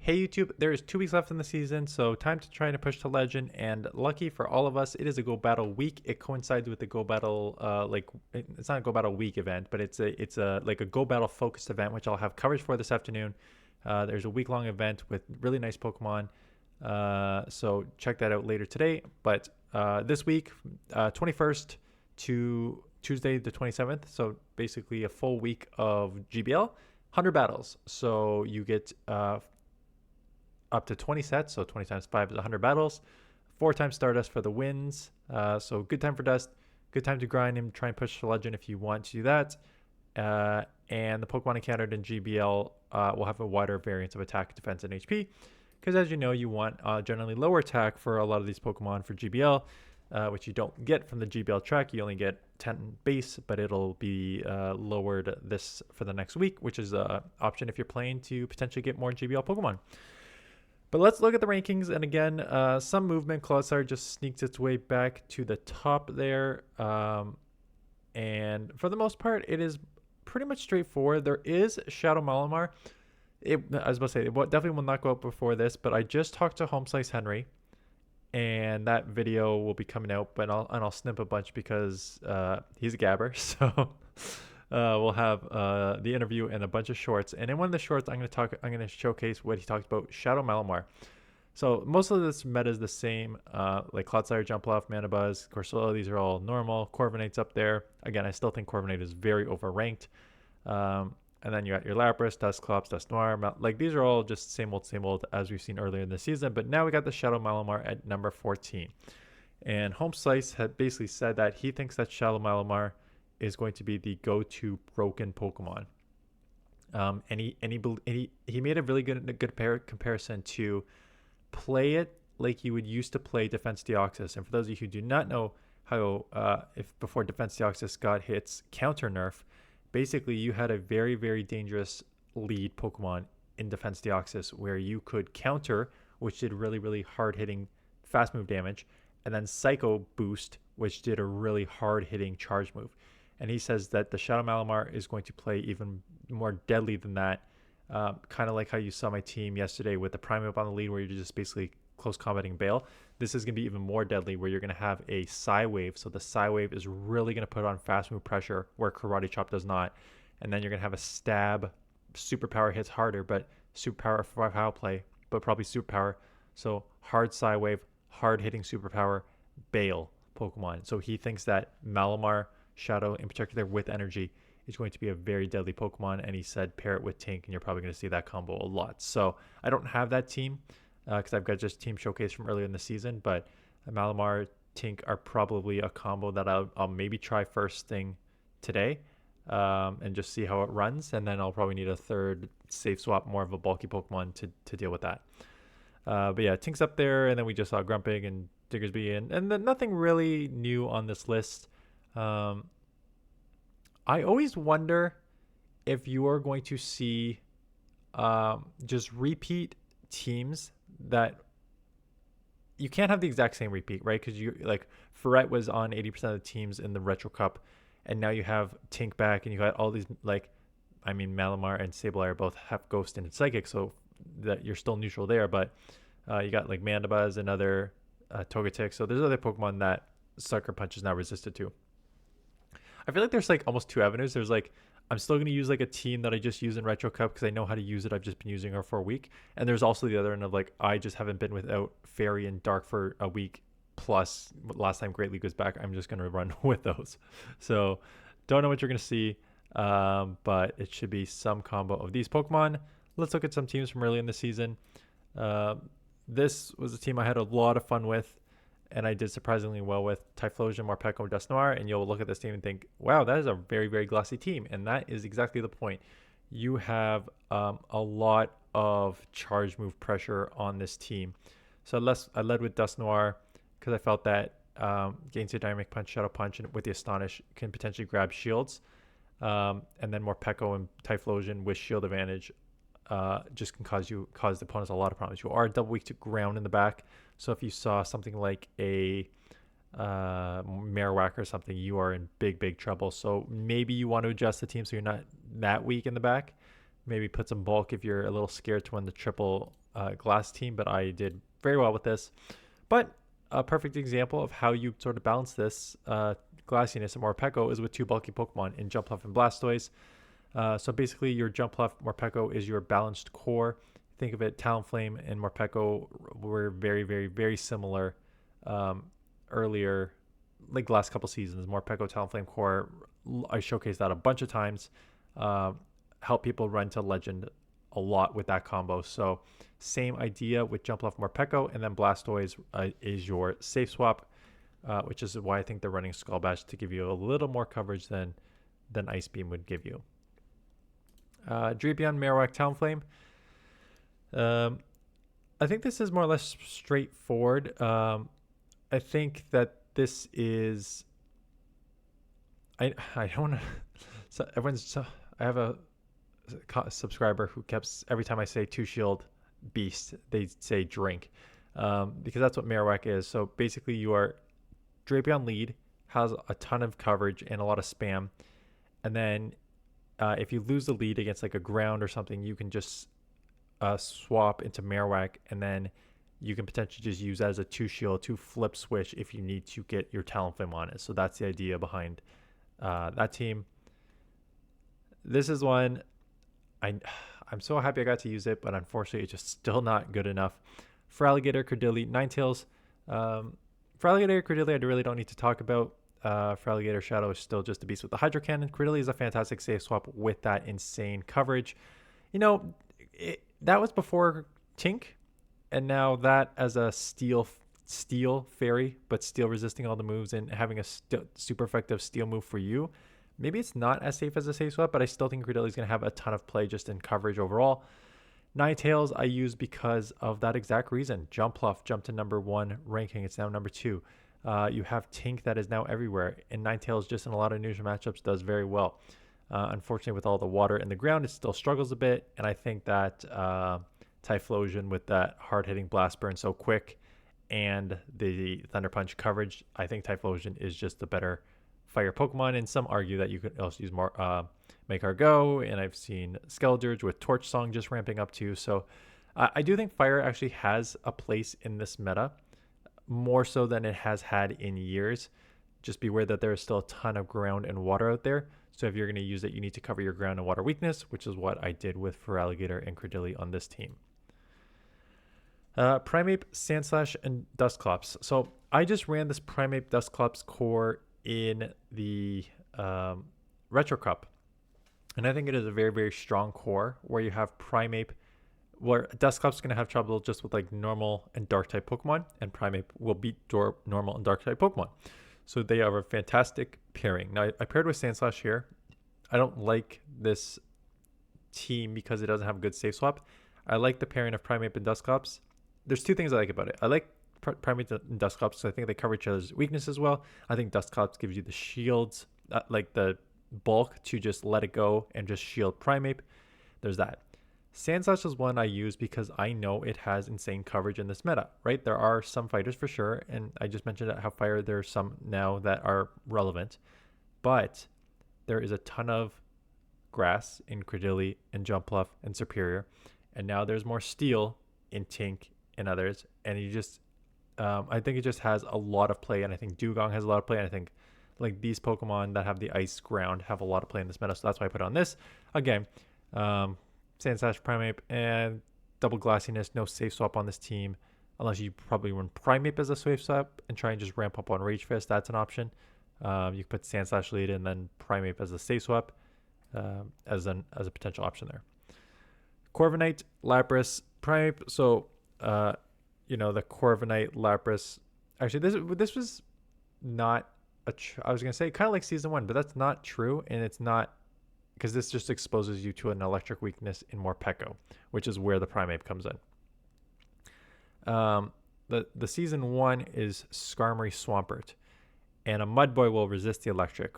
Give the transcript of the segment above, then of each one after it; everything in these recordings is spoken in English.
Hey YouTube, there is 2 weeks left in the season, so time to try to push to legend. And lucky for all of us, it is a Go Battle week. It coincides with the Go Battle, it's not a Go Battle week event, but it's a like a Go Battle focused event, which I'll have coverage for this afternoon. There's a week-long event with really nice Pokemon, so check that out later today. But this week, 21st to Tuesday the 27th, so basically a full week of GBL, 100 battles. So you get up to 20 sets, so 20 times 5 is 100 battles. 4 times Stardust for the wins. So good time for Dust. Good time to grind and try and push to Legend if you want to do that. And the Pokemon encountered in GBL will have a wider variance of attack, defense, and HP. Because as you know, you want generally lower attack for a lot of these Pokemon for GBL, which you don't get from the GBL track. You only get 10 base, but it'll be lowered this for the next week, which is an option if you're playing to potentially get more GBL Pokemon. But let's look at the rankings. And again, some movement. Clodsire just sneaked its way back to the top there. And for the most part, it is pretty much straightforward. There is Shadow Malamar. I was about to say, it definitely will not go up before this, but I just talked to Home Slice Henry, and that video will be coming out, but I'll snip a bunch because he's a gabber. So we'll have the interview and a bunch of shorts. And in one of the shorts, I'm going to showcase what he talked about Shadow Malamar. So most of this meta is the same, like Clodsire, Jumpluff, Manabuzz, Corsola. These are all normal. Corviknight's up there. Again, I still think Corviknight is very overranked. And then you got your Lapras, Dusclops, Dusknoir. Like these are all just same old as we've seen earlier in the season. But now we got the Shadow Malamar at number 14. And Home Slice had basically said that he thinks that Shadow Malamar is going to be the go-to broken Pokemon. And he made a really good comparison to play it like you would used to play Defense Deoxys. And for those of you who do not know how, if before Defense Deoxys got hits counter nerf, basically you had a very, very dangerous lead Pokemon in Defense Deoxys where you could counter, which did really, really hard hitting fast move damage, and then Psycho Boost, which did a really hard hitting charge move. And he says that the Shadow Malamar is going to play even more deadly than that. Kind of like how you saw my team yesterday with the Prime up on the lead where you're just basically close combating Bale. This is going to be even more deadly where you're going to have a Psy Wave. So the Psy Wave is really going to put on fast move pressure where Karate Chop does not. And then you're going to have a Stab. Superpower hits harder, but Superpower for foul play, but probably Superpower. So hard Psy Wave, hard hitting Superpower, Bale Pokemon. So he thinks that Malamar, Shadow in particular with energy, is going to be a very deadly Pokemon, and he said pair it with Tink, and you're probably going to see that combo a lot. So I don't have that team because I've got just team showcase from earlier in the season, but Malamar, Tink are probably a combo that I'll maybe try first thing today and just see how it runs, and then I'll probably need a third safe swap, more of a bulky Pokemon to deal with that. But yeah, Tink's up there, and then we just saw Grumpig and Diggersby, and then nothing really new on this list. I always wonder if you are going to see just repeat teams that you can't have the exact same repeat, right? Because you like Ferret was on 80% of the teams in the Retro Cup, and now you have Tink back, and you got all these Malamar and Sableye both have Ghost and Psychic, so that you're still neutral there. But you got like Mandibuzz and other Togetic, so there's other Pokemon that Sucker Punch is now resisted to. I feel like there's like almost two avenues. There's like, I'm still going to use like a team that I just use in Retro Cup because I know how to use it. I've just been using her for a week. And there's also the other end of like, I just haven't been without Fairy and Dark for a week. Plus, last time Great League was back, I'm just going to run with those. So don't know what you're going to see, but it should be some combo of these Pokemon. Let's look at some teams from early in the season. This was a team I had a lot of fun with, and I did surprisingly well with Typhlosion, Morpeko, Dusknoir, and you'll look at this team and think, wow, that is a very, very glossy team. And that is exactly the point. You have a lot of charge move pressure on this team. So I led with Dusknoir because I felt that gains a Dynamic Punch, Shadow Punch, and with the Astonish can potentially grab shields. And then Morpeko and Typhlosion with shield advantage just can cause the opponents a lot of problems. You are double weak to ground in the back. So if you saw something like a Marowak or something, you are in big, big trouble. So maybe you want to adjust the team so you're not that weak in the back. Maybe put some bulk if you're a little scared to win the triple glass team, but I did very well with this. But a perfect example of how you sort of balance this glassiness and Morpeko is with two bulky Pokemon in Jumpluff and Blastoise. So basically your Jumpluff Morpeko is your balanced core. Think of it, Talonflame and Morpeko were very, very, very similar earlier, like last couple seasons. Morpeko Talonflame core, I showcased that a bunch of times. Help people run to Legend a lot with that combo. So same idea with Jumpluff Morpeko, and then Blastoise is your safe swap, which is why I think they're running Skull Bash to give you a little more coverage than Ice Beam would give you. Drapion, Marowak, Talonflame. I think this is more or less straightforward. I think that this is. I don't want to. So I have a subscriber who keeps, every time I say two shield beast, they say drink, because that's what Marowak is. So basically, you are Drapion lead, has a ton of coverage and a lot of spam, and then if you lose the lead against like a ground or something, you can just swap into Marowak, and then you can potentially just use that as a two shield, two flip switch if you need to get your Talonflame on it. So that's the idea behind that team. This is one I'm so happy I got to use it, but unfortunately it's just still not good enough. For Alligator, Credilli, Ninetales. For Alligator, Credilli, I really don't need to talk about. For Alligator, Shadow is still just a beast with the Hydro Cannon. Credilli is a fantastic safe swap with that insane coverage. You know, that was before Tink, and now that as a steel fairy, but steel resisting all the moves and having a super effective steel move for you. Maybe it's not as safe as a safe swap, but I still think Credilli is going to have a ton of play just in coverage overall. Ninetales I use because of that exact reason. Jumpluff jumped to number 1 ranking. It's now number 2. You have Tink that is now everywhere, and Ninetales just in a lot of neutral matchups does very well. Unfortunately, with all the water in the ground, it still struggles a bit, and I think that Typhlosion with that hard-hitting blast burn so quick and the Thunder Punch coverage, I think Typhlosion is just the better fire Pokemon, and some argue that you could also use more Makar Go, and I've seen Skeldurge with Torch Song just ramping up too. So I do think fire actually has a place in this meta, more so than it has had in years. Just beware that there is still a ton of ground and water out there. So if you're going to use it, you need to cover your ground and water weakness, which is what I did with Feraligatr and Credilli on this team. Primeape, Sandslash, and Dusclops. So I just ran this Primeape Dusclops core in the Retro Cup, and I think it is a very, very strong core where you have Primeape, where Dusclops is going to have trouble just with like normal and dark type Pokemon, and Primeape will beat normal and dark type Pokemon. So they are a fantastic pairing. Now I paired with Sandslash here. I don't like this team because it doesn't have a good safe swap. I like the pairing of Primeape and Dusclops. There's two things I like about it. I like Primeape and Dusclops, so I think they cover each other's weaknesses well. I think Dusclops gives you the shields, like the bulk to just let it go and just shield Primeape. There's that. Sandslash is one I use because I know it has insane coverage in this meta, right? There are some fighters for sure, and I just mentioned how fire there's some now that are relevant, but there is a ton of grass in Credilli and Jumpluff and Superior, and now there's more steel in Tink and others, and you just I think it just has a lot of play, and I think Dugong has a lot of play, and I think like these Pokemon that have the ice ground have a lot of play in this meta, so that's why I put on this. Again, Sandslash, Primeape, and double glassiness, no safe swap on this team, unless you probably run Primeape as a safe swap and try and just ramp up on Rage Fist. That's an option. You could put Sandslash lead and then Primeape as a safe swap as a potential option there. Corviknight, Lapras, Primeape. So the Corviknight, Lapras. Actually, this was not I was gonna say kind of like season 1, but that's not true, and it's not, because this just exposes you to an electric weakness in Morpeko, which is where the Primeape comes in. The season 1 is Skarmory, Swampert, and a Mudboy will resist the electric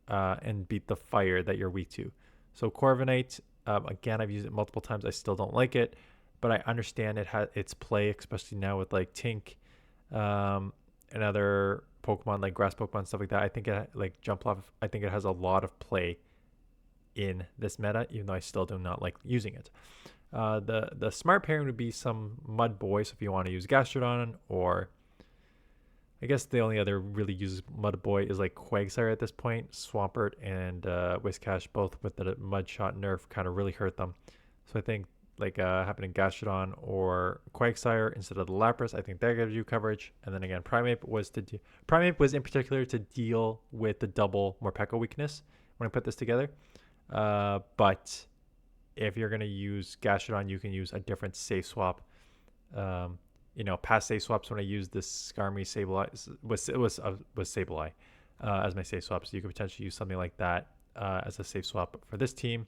and beat the fire that you're weak to. So Corviknight, again, I've used it multiple times. I still don't like it, but I understand it has its play, especially now with like Tink and other Pokemon like grass Pokemon, stuff like that. I think it, like Jumpluff, I think it has a lot of play in this meta, even though I still do not like using it. The smart pairing would be some Mud Boy. So if you want to use Gastrodon, or I guess the only other really uses Mud Boy is like Quagsire at this point. Swampert and Whiscash, both with the Mud Shot nerf, kind of really hurt them. So I think like happening Gastrodon or Quagsire instead of the Lapras, I think that gives you coverage. And then again, Primeape was in particular to deal with the double Morpeko weakness when I put this together. But if you're gonna use Gastrodon, you can use a different safe swap. Past safe swaps when I used this Skarmy Sableye was Sableye as my safe swap, so you could potentially use something like that as a safe swap for this team.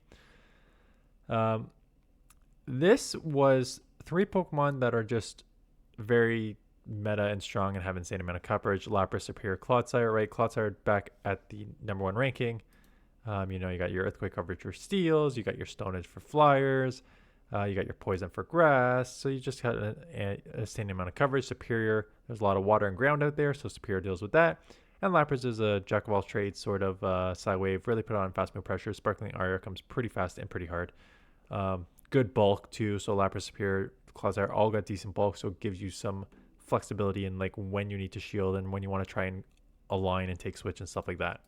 This was 3 Pokemon that are just very meta and strong and have insane amount of coverage. Lapras, Superior, Clodsire, right? Clodsire back at the #1 ranking. You got your Earthquake coverage for Steels, you got your Stone Edge for Flyers, you got your Poison for Grass, so you just got a insane amount of coverage. Superior, there's a lot of water and ground out there, so Superior deals with that. And Lapras is a jack of all trades, sort of Psywave, really put on fast move pressure. Sparkling Aria comes pretty fast and pretty hard. Good bulk too, so Lapras, Superior, Clodsire all got decent bulk, so it gives you some flexibility in like when you need to shield and when you want to try and align and take switch and stuff like that.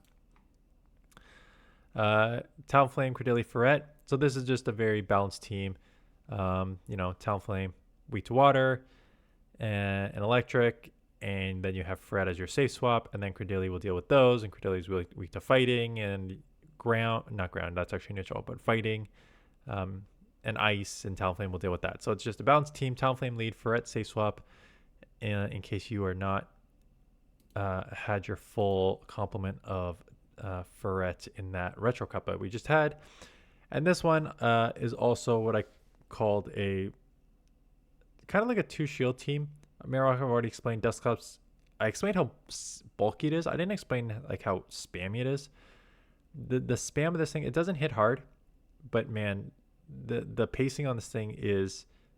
Talonflame, Credilli, Ferret. So this is just a very balanced team. Talonflame, weak to water and electric, and then you have Ferret as your safe swap, and then Credilli will deal with those, and Credilli is really weak to fighting and not ground, that's actually neutral, but fighting, and ice, and Talonflame will deal with that. So it's just a balanced team. Talonflame lead, Ferret safe swap, in case you are not had your full complement of Ferret in that Retro Cup that we just had. And this one is also what I called a kind of like a 2 shield team. Marowak, I've already explained. Dusclops, I explained how bulky it is. I didn't explain like how spammy it is. The spam of this thing, it doesn't hit hard, but man, the pacing on this thing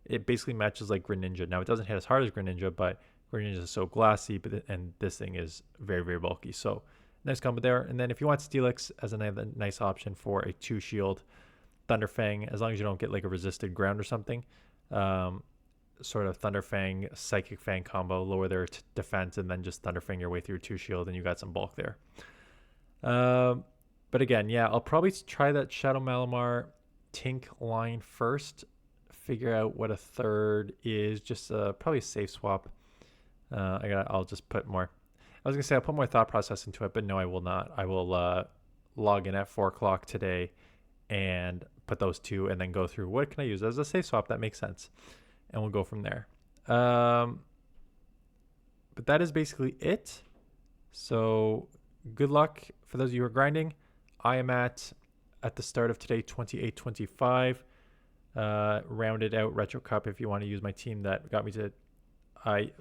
it basically matches like Greninja. Now it doesn't hit as hard as Greninja, but Greninja is so glassy, and this thing is very, very bulky. So nice combo there. And then if you want Steelix as another nice option for a 2 shield Thunderfang, as long as you don't get like a resisted ground or something, sort of Thunderfang, Psychic Fang combo, lower their defense, and then just Thunderfang your way through 2 shield, and you got some bulk there. But again, yeah, I'll probably try that Shadow Malamar Tink line first, figure out what a third is, just probably a safe swap. I'll just put more. I was gonna say I'll put more thought process into it, but no, I will not. I will log in at 4 o'clock today and put those 2, and then go through what can I use as a safe swap that makes sense, and we'll go from there. But that is basically it. So good luck for those of you who are grinding. I am at the start of today 28-25. Rounded out Retro Cup if you want to use my team that got me to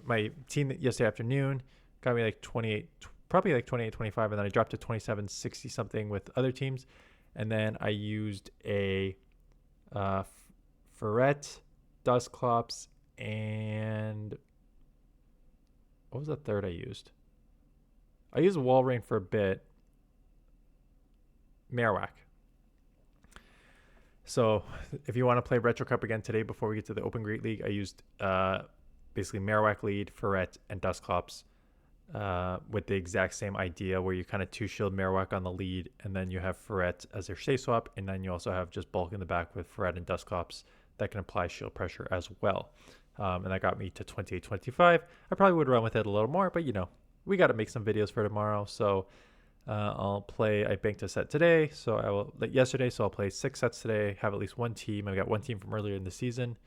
my team yesterday afternoon got me like 28, probably like 28-25, and then I dropped to 27-60 something with other teams, and then I used a Ferret, Dusclops, and what was the third I used? I used Walrein for a bit. Marowak. So if you want to play Retro Cup again today before we get to the Open Great League, I used basically Marowak lead, Ferret, and Dusclops with the exact same idea where you kind of 2 shield Marowak on the lead, and then you have Ferret as their safe swap, and then you also have just bulk in the back with Ferret and Dusclops that can apply shield pressure as well. And that got me to 28-25. I probably would run with it a little more, but we got to make some videos for tomorrow. So I banked a set today. So I'll play 6 sets today, have at least 1 team. I got 1 team from earlier in the season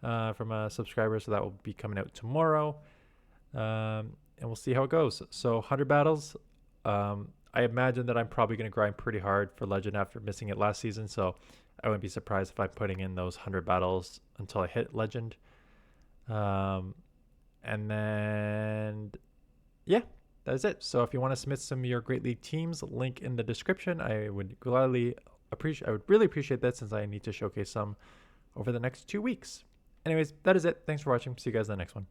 from a subscriber, so that will be coming out tomorrow. And we'll see how it goes. So 100 battles. I imagine that I'm probably going to grind pretty hard for Legend after missing it last season. So I wouldn't be surprised if I'm putting in those 100 battles until I hit Legend. And then, yeah, that's it. So if you want to submit some of your Great League teams, link in the description. I would really appreciate that, since I need to showcase some over the next 2 weeks. Anyways, that is it. Thanks for watching. See you guys in the next one.